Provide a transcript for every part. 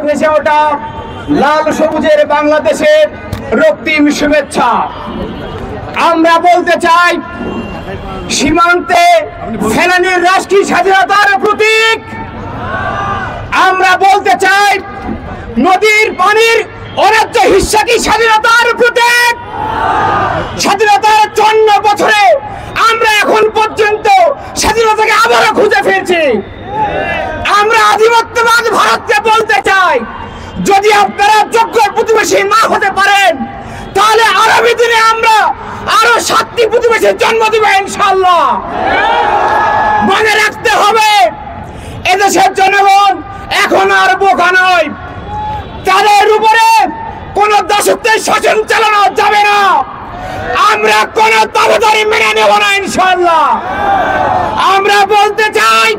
ভেসে ওঠা লাল সবুজের বাংলাদেশের রক্তিম শুভেচ্ছা। আমরা বলতে চাই, সীমান্তে ফেলানির রাষ্ট্রীয় স্বাধীনতার প্রতীক। আমরা বলতে চাই, নদীর পানির অরাজ্য হিস্সা কি স্বাধীনতার প্রতীক। স্বাধীনতার 54 বছরে আমরা এখন পর্যন্ত স্বাধীনতাকে আবারও খুঁজে ফিরছি। আমরা আধিপত্যবাদ ভারতকে বলতে চাই, যদি আপনারা যোগ্য প্রতিবেশী না হতে পারেন, তাহলে আগামী দিনে আমরা আরো 7টি প্রতিবেশীর জন্ম দিব ইনশাআল্লাহ। মনে রাখতে হবে, এদেশের জনগণ এখন আর বোকা নয়। তাদের উপরে কোন দাসত্বের শাসন চালানো যাবে না। আমরা কোন দাবিদারি মেনে নেব না ইনশাআল্লাহ। আমরা বলতে চাই,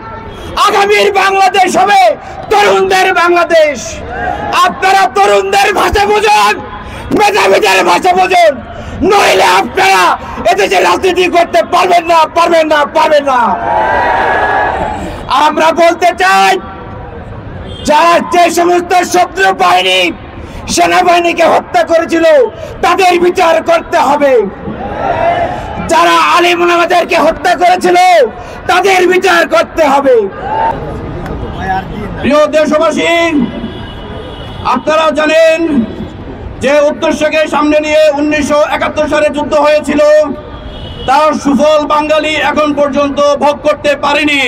আগামীর বাংলাদেশ হবে তরুণদের বাংলাদেশ। আপনারা তরুণদের ভাষা বুঝুন, মেধাবীদের ভাষা বুঝুন, নইলে আপনারা এদেশে রাজনীতি করতে পারবেন না। আমরা বলতে চাই, যারা যে সমস্ত শত্রু বাহিনী সেনাবাহিনীকে হত্যা করেছিল তাদের বিচার করতে হবে। যারা আলেম ওলামাদেরকে হত্যা করেছিল তাদের বিচার করতে হবে। প্রিয় দেশবাসী, আপনারা জানেন যে উদ্দেশ্যকে সামনে নিয়ে 1971 সালে যুদ্ধ হয়েছিল, তার সুফল বাঙালি এখন পর্যন্ত ভোগ করতে পারেনি।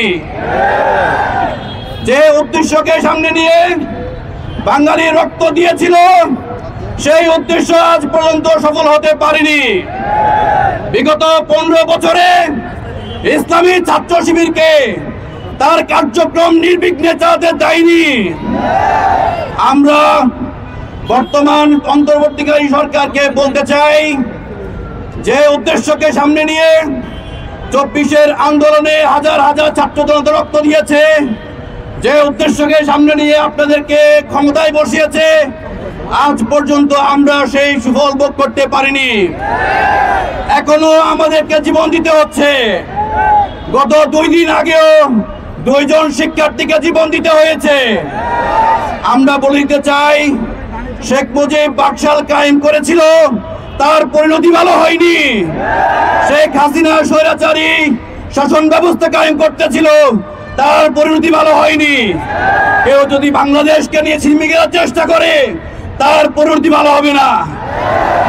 যে উদ্দেশ্যকে সামনে নিয়ে বাঙালি রক্ত দিয়েছিল, সেই উদ্দেশ্য আজ পর্যন্ত সফল হতে পারেনি। বিগত 15 বছরে ইসলামী ছাত্র শিবিরকে তার কার্যক্রম নির্বিঘ্নে চালাতে দেয়নি। আমরা বর্তমান অন্তর্বর্তীকালীন সরকারকে বলতে চাই, যে উদ্দেশ্যকে সামনে নিয়ে 24-এর আন্দোলনে হাজার হাজার ছাত্র জনতা রক্ত দিয়েছে, যে উদ্দেশ্যকে সামনে নিয়ে আপনাদেরকে ক্ষমতায় বসিয়েছে, আজ পর্যন্ত আমরা সেই সুফল ভোগ করতে পারিনি। এখনো আমাদেরকে জীবন দিতে হচ্ছে। গত 2 দিন আগেও 2 জন শিক্ষার্থীকে জীবন দিতে হয়েছে। আমরা বলতে চাই, শেখ মুজিব বাকশাল কায়েম করেছিল, তার পরিণতি ভালো হয়নি। শেখ হাসিনা স্বৈরাচারী শাসন ব্যবস্থা কায়েম করতেছিল, তার পরিণতি ভালো হয়নি। কেউ যদি বাংলাদেশকে নিয়ে ছিনিয়ে নেওয়ার চেষ্টা করে, তার পরিণতি ভালো হবে না।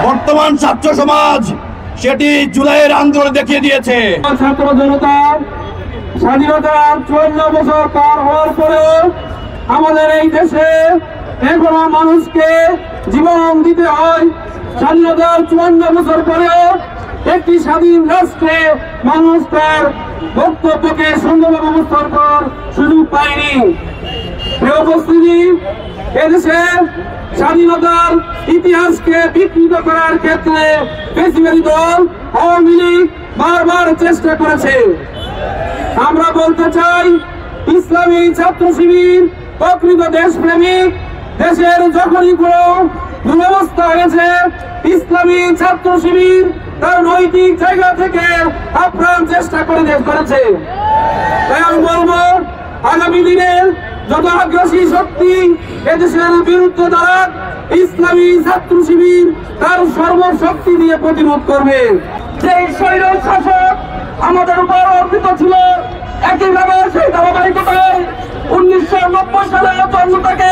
বর্তমান ছাত্র সমাজ সেটি জুলাইয়ের আন্দোলন দেখিয়ে দিয়েছে। ছাত্র জনতা স্বাধীনতার 54 বছর পার হওয়ার পরেও আমাদের এই দেশে এখনো মানুষকে জীবন দিতে হয়। স্বাধীনতার 54 বছর পরেও একটি স্বাধীন রাষ্ট্রে মানুষ তার বক্তব্যকে সুন্দরভাবে উপস্থাপন করার সুযোগ পায়নি। প্রিয় উপস্থিতি, এদেশে স্বাধীনতার ইতিহাসকে বিকৃত করার ক্ষেত্রে বেশিরভাগ দল আওয়ামী লীগ বারবার চেষ্টা করেছে। আমরা বলতে চাই, ইসলামী ছাত্র শিবির প্রকৃত দেশপ্রেমিক। দেশের যখনই কোনো দুরবস্থা হয়েছে, ইসলামী ছাত্র শিবির তার নৈতিক জায়গা থেকে আপ্রাণ চেষ্টা করেছে। তাই আমি বলবো, আগামী দিনে যত আগ্রাসী শক্তি এদেশের বিরুদ্ধে দাঁড়াক, ইসলামী ছাত্র শিবির তার সর্বশক্তি দিয়ে প্রতিরোধ করবে। সেই স্বৈর শাসক আমাদের উপর অর্পিত ছিল, একইভাবে সেই ধারাবাহিকতায় 1990 সালে জন্মটাকে